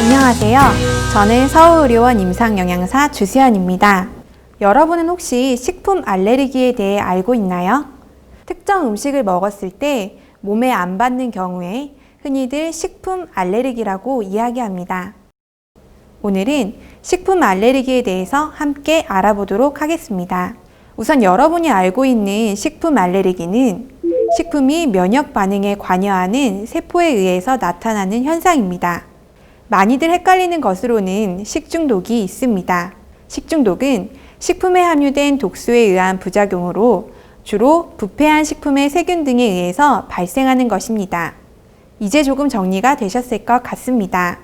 안녕하세요. 저는 서울의료원 임상영양사 주수연입니다. 여러분은 혹시 식품 알레르기에 대해 알고 있나요? 특정 음식을 먹었을 때 몸에 안 받는 경우에 흔히들 식품 알레르기라고 이야기합니다. 오늘은 식품 알레르기에 대해서 함께 알아보도록 하겠습니다. 우선 여러분이 알고 있는 식품 알레르기는 식품이 면역 반응에 관여하는 세포에 의해서 나타나는 현상입니다. 많이들 헷갈리는 것으로는 식중독이 있습니다. 식중독은 식품에 함유된 독소에 의한 부작용으로 주로 부패한 식품의 세균 등에 의해서 발생하는 것입니다. 이제 조금 정리가 되셨을 것 같습니다.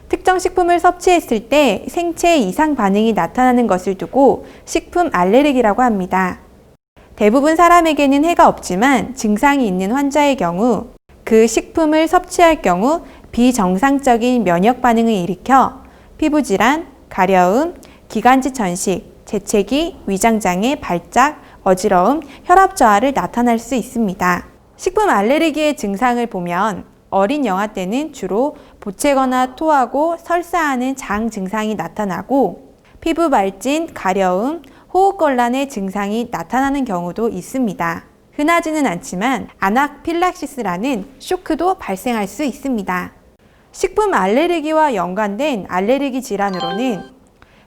특정 식품을 섭취했을 때 생체 이상 반응이 나타나는 것을 두고 식품 알레르기라고 합니다. 대부분 사람에게는 해가 없지만 증상이 있는 환자의 경우 그 식품을 섭취할 경우 비정상적인 면역 반응을 일으켜 피부질환, 가려움, 기관지 천식, 재채기, 위장장애, 발작, 어지러움, 혈압 저하를 나타날 수 있습니다. 식품 알레르기의 증상을 보면 어린 영아 때는 주로 보채거나 토하고 설사하는 장 증상이 나타나고 피부 발진, 가려움, 호흡곤란의 증상이 나타나는 경우도 있습니다. 흔하지는 않지만 아나필락시스라는 쇼크도 발생할 수 있습니다. 식품 알레르기와 연관된 알레르기 질환으로는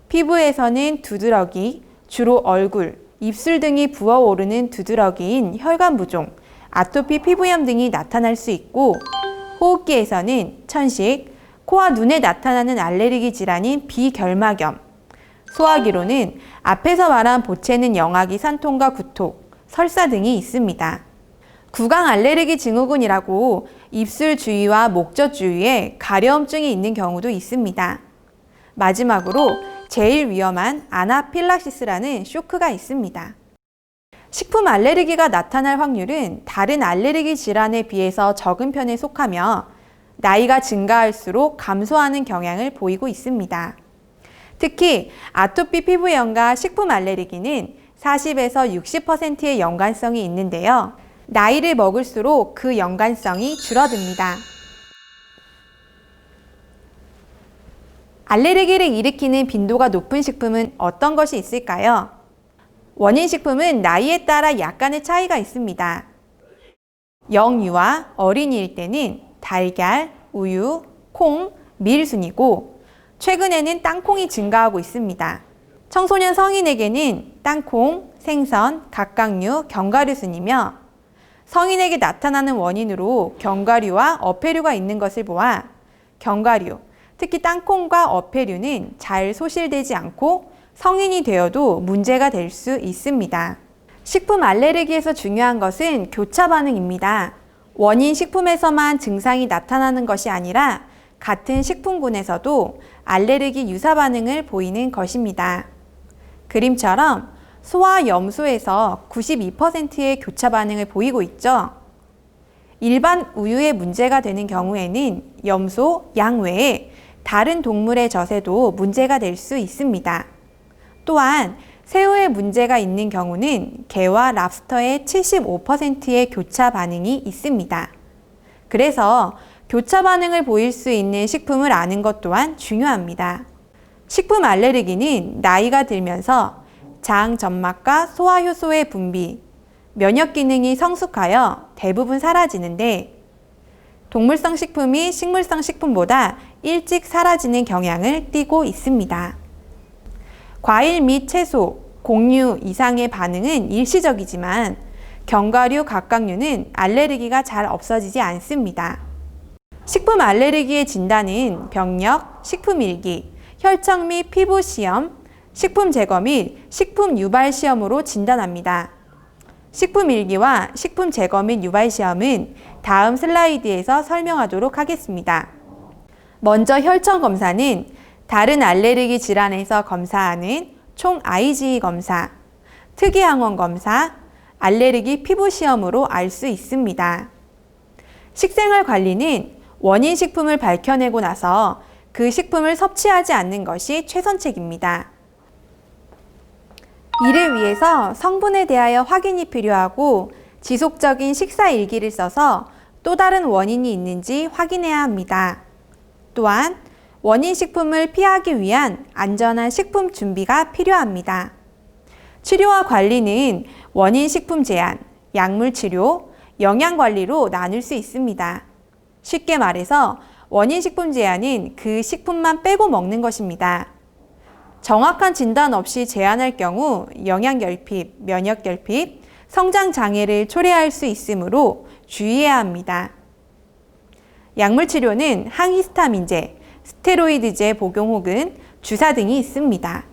피부에서는 두드러기, 주로 얼굴, 입술 등이 부어오르는 두드러기인 혈관부종, 아토피 피부염 등이 나타날 수 있고 호흡기에서는 천식, 코와 눈에 나타나는 알레르기 질환인 비결막염, 소화기로는 앞에서 말한 보채는 영하기 산통과 구토, 설사 등이 있습니다. 구강 알레르기 증후군이라고 입술 주위와 목젖 주위에 가려움증이 있는 경우도 있습니다. 마지막으로 제일 위험한 아나필락시스라는 쇼크가 있습니다. 식품 알레르기가 나타날 확률은 다른 알레르기 질환에 비해서 적은 편에 속하며 나이가 증가할수록 감소하는 경향을 보이고 있습니다. 특히 아토피 피부염과 식품 알레르기는 40에서 60%의 연관성이 있는데요. 나이를 먹을수록 그 연관성이 줄어듭니다. 알레르기를 일으키는 빈도가 높은 식품은 어떤 것이 있을까요? 원인 식품은 나이에 따라 약간의 차이가 있습니다. 영유아, 어린이일 때는 달걀, 우유, 콩, 밀 순이고 최근에는 땅콩이 증가하고 있습니다. 청소년 성인에게는 땅콩, 생선, 갑각류, 견과류 순이며 성인에게 나타나는 원인으로 견과류와 어패류가 있는 것을 보아 견과류, 특히 땅콩과 어패류는 잘 소실되지 않고 성인이 되어도 문제가 될 수 있습니다. 식품 알레르기에서 중요한 것은 교차 반응입니다. 원인 식품에서만 증상이 나타나는 것이 아니라 같은 식품군에서도 알레르기 유사 반응을 보이는 것입니다. 그림처럼 소와 염소에서 92%의 교차 반응을 보이고 있죠. 일반 우유에 문제가 되는 경우에는 염소, 양 외에 다른 동물의 젖에도 문제가 될 수 있습니다. 또한 새우에 문제가 있는 경우는 게와 랍스터의 75%의 교차 반응이 있습니다. 그래서 교차 반응을 보일 수 있는 식품을 아는 것 또한 중요합니다. 식품 알레르기는 나이가 들면서 장 점막과 소화효소의 분비, 면역 기능이 성숙하여 대부분 사라지는데 동물성 식품이 식물성 식품보다 일찍 사라지는 경향을 띠고 있습니다. 과일 및 채소, 곡류 이상의 반응은 일시적이지만 견과류, 갑각류는 알레르기가 잘 없어지지 않습니다. 식품 알레르기의 진단은 병력, 식품일기, 혈청 및 피부 시험, 식품 제거 및 식품 유발 시험으로 진단합니다. 식품 일기와 식품 제거 및 유발 시험은 다음 슬라이드에서 설명하도록 하겠습니다. 먼저 혈청 검사는 다른 알레르기 질환에서 검사하는 총 IgE 검사, 특이항원 검사, 알레르기 피부 시험으로 알 수 있습니다. 식생활 관리는 원인 식품을 밝혀내고 나서 그 식품을 섭취하지 않는 것이 최선책입니다. 이를 위해서 성분에 대하여 확인이 필요하고 지속적인 식사 일기를 써서 또 다른 원인이 있는지 확인해야 합니다. 또한 원인 식품을 피하기 위한 안전한 식품 준비가 필요합니다. 치료와 관리는 원인 식품 제한, 약물 치료, 영양 관리로 나눌 수 있습니다. 쉽게 말해서 원인 식품 제한은 그 식품만 빼고 먹는 것입니다. 정확한 진단 없이 제한할 경우 영양 결핍, 면역 결핍, 성장 장애를 초래할 수 있으므로 주의해야 합니다. 약물 치료는 항히스타민제, 스테로이드제 복용 혹은 주사 등이 있습니다.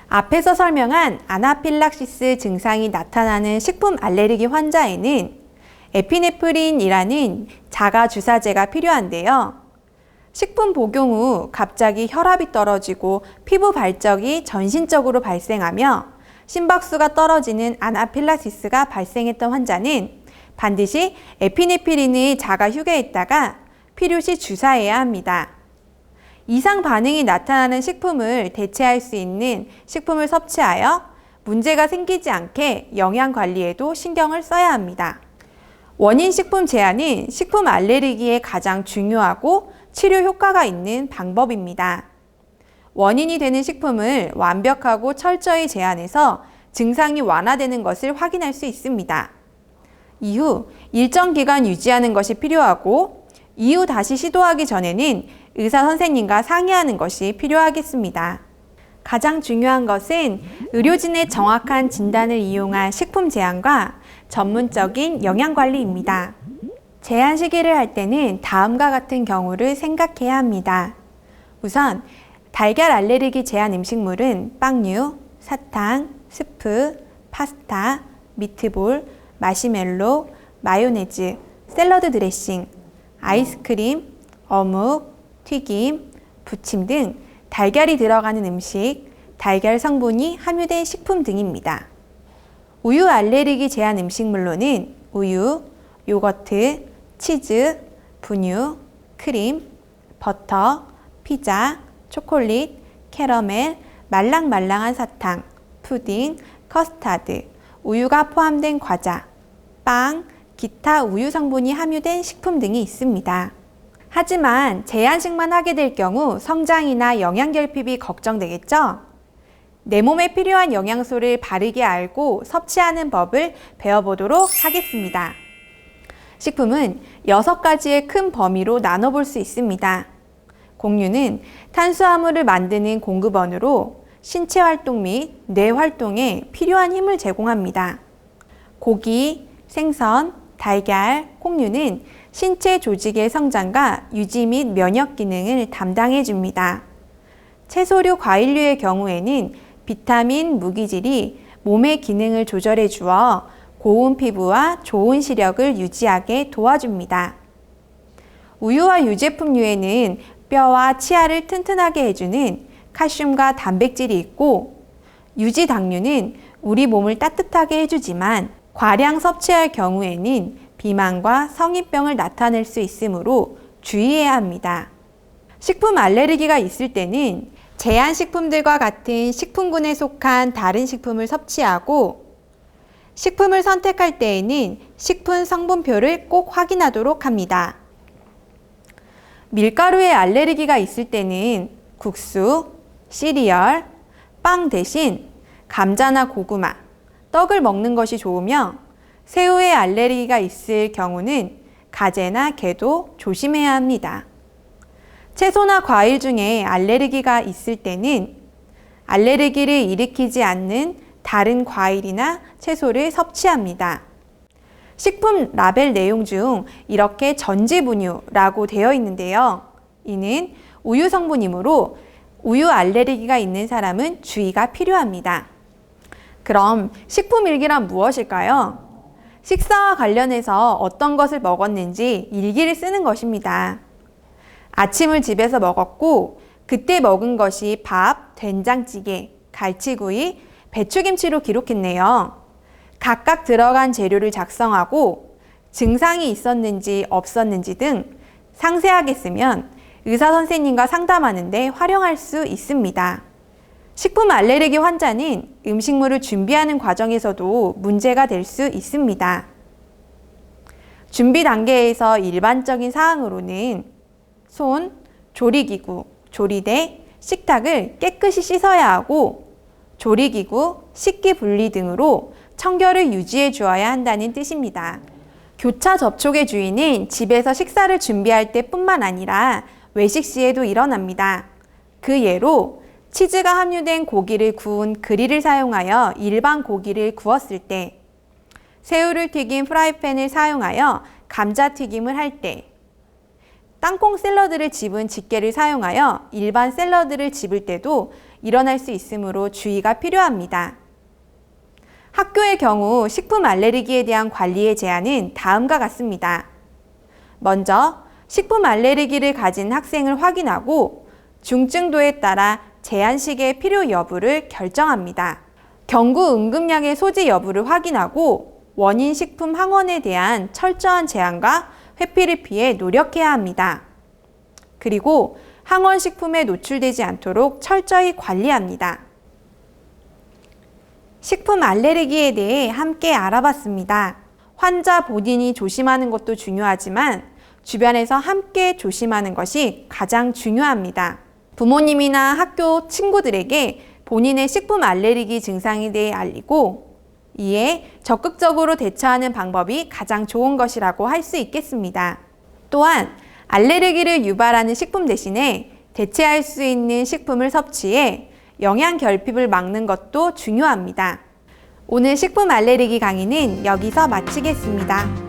앞에서 설명한 아나필락시스 증상이 나타나는 식품 알레르기 환자에는 에피네프린이라는 자가 주사제가 필요한데요. 식품 복용 후 갑자기 혈압이 떨어지고 피부 발적이 전신적으로 발생하며 심박수가 떨어지는 아나필락시스가 발생했던 환자는 반드시 에피네프린을 자가 휴게했다가 필요시 주사해야 합니다. 이상 반응이 나타나는 식품을 대체할 수 있는 식품을 섭취하여 문제가 생기지 않게 영양 관리에도 신경을 써야 합니다. 원인 식품 제한은 식품 알레르기에 가장 중요하고 치료 효과가 있는 방법입니다. 원인이 되는 식품을 완벽하고 철저히 제한해서 증상이 완화되는 것을 확인할 수 있습니다. 이후 일정 기간 유지하는 것이 필요하고 이후 다시 시도하기 전에는 의사 선생님과 상의하는 것이 필요하겠습니다. 가장 중요한 것은 의료진의 정확한 진단을 이용한 식품 제한과 전문적인 영양 관리입니다. 제한 시기를 할 때는 다음과 같은 경우를 생각해야 합니다. 우선 달걀 알레르기 제한 음식물은 빵류, 사탕, 스프, 파스타, 미트볼, 마시멜로, 마요네즈, 샐러드 드레싱, 아이스크림, 어묵, 튀김, 부침 등 달걀이 들어가는 음식, 달걀 성분이 함유된 식품 등입니다. 우유 알레르기 제한 음식물로는 우유, 요거트, 치즈, 분유, 크림, 버터, 피자, 초콜릿, 캐러멜, 말랑말랑한 사탕, 푸딩, 커스타드, 우유가 포함된 과자, 빵, 기타 우유 성분이 함유된 식품 등이 있습니다. 하지만 제한식만 하게 될 경우 성장이나 영양 결핍이 걱정되겠죠? 내 몸에 필요한 영양소를 바르게 알고 섭취하는 법을 배워보도록 하겠습니다. 식품은 6가지의 큰 범위로 나눠볼 수 있습니다. 곡류는 탄수화물을 만드는 공급원으로 신체 활동 및 뇌 활동에 필요한 힘을 제공합니다. 고기, 생선, 달걀, 콩류는 신체 조직의 성장과 유지 및 면역 기능을 담당해 줍니다. 채소류, 과일류의 경우에는 비타민, 무기질이 몸의 기능을 조절해 주어 고운 피부와 좋은 시력을 유지하게 도와줍니다. 우유와 유제품류에는 뼈와 치아를 튼튼하게 해주는 칼슘과 단백질이 있고, 유지당류는 우리 몸을 따뜻하게 해주지만 과량 섭취할 경우에는 비만과 성인병을 나타낼 수 있으므로 주의해야 합니다. 식품 알레르기가 있을 때는 제한식품들과 같은 식품군에 속한 다른 식품을 섭취하고, 식품을 선택할 때에는 식품 성분표를 꼭 확인하도록 합니다. 밀가루에 알레르기가 있을 때는 국수, 시리얼, 빵 대신 감자나 고구마, 떡을 먹는 것이 좋으며, 새우에 알레르기가 있을 경우는 가재나 게도 조심해야 합니다. 채소나 과일 중에 알레르기가 있을 때는 알레르기를 일으키지 않는 다른 과일이나 채소를 섭취합니다. 식품 라벨 내용 중 이렇게 전지분유라고 되어 있는데요. 이는 우유 성분이므로 우유 알레르기가 있는 사람은 주의가 필요합니다. 그럼 식품일기란 무엇일까요? 식사와 관련해서 어떤 것을 먹었는지 일기를 쓰는 것입니다. 아침을 집에서 먹었고 그때 먹은 것이 밥, 된장찌개, 갈치구이, 배추김치로 기록했네요. 각각 들어간 재료를 작성하고 증상이 있었는지 없었는지 등 상세하게 쓰면 의사 선생님과 상담하는 데 활용할 수 있습니다. 식품 알레르기 환자는 음식물을 준비하는 과정에서도 문제가 될 수 있습니다. 준비 단계에서 일반적인 사항으로는 손, 조리기구, 조리대, 식탁을 깨끗이 씻어야 하고 조리기구, 식기 분리 등으로 청결을 유지해 주어야 한다는 뜻입니다. 교차 접촉의 주의는 집에서 식사를 준비할 때뿐만 아니라 외식 시에도 일어납니다. 그 예로 치즈가 함유된 고기를 구운 그릴을 사용하여 일반 고기를 구웠을 때, 새우를 튀긴 프라이팬을 사용하여 감자튀김을 할 때, 땅콩 샐러드를 집은 집게를 사용하여 일반 샐러드를 집을 때도 일어날 수 있으므로 주의가 필요합니다. 학교의 경우 식품 알레르기에 대한 관리의 제한은 다음과 같습니다. 먼저 식품 알레르기를 가진 학생을 확인하고 중증도에 따라 제한식의 필요 여부를 결정합니다. 경구 응급약의 소지 여부를 확인하고 원인 식품 항원에 대한 철저한 제한과 회피를 피해 노력해야 합니다. 그리고 항원 식품에 노출되지 않도록 철저히 관리합니다. 식품 알레르기에 대해 함께 알아봤습니다. 환자 본인이 조심하는 것도 중요하지만 주변에서 함께 조심하는 것이 가장 중요합니다. 부모님이나 학교 친구들에게 본인의 식품 알레르기 증상에 대해 알리고 이에 적극적으로 대처하는 방법이 가장 좋은 것이라고 할 수 있겠습니다. 또한 알레르기를 유발하는 식품 대신에 대체할 수 있는 식품을 섭취해 영양 결핍을 막는 것도 중요합니다. 오늘 식품 알레르기 강의는 여기서 마치겠습니다.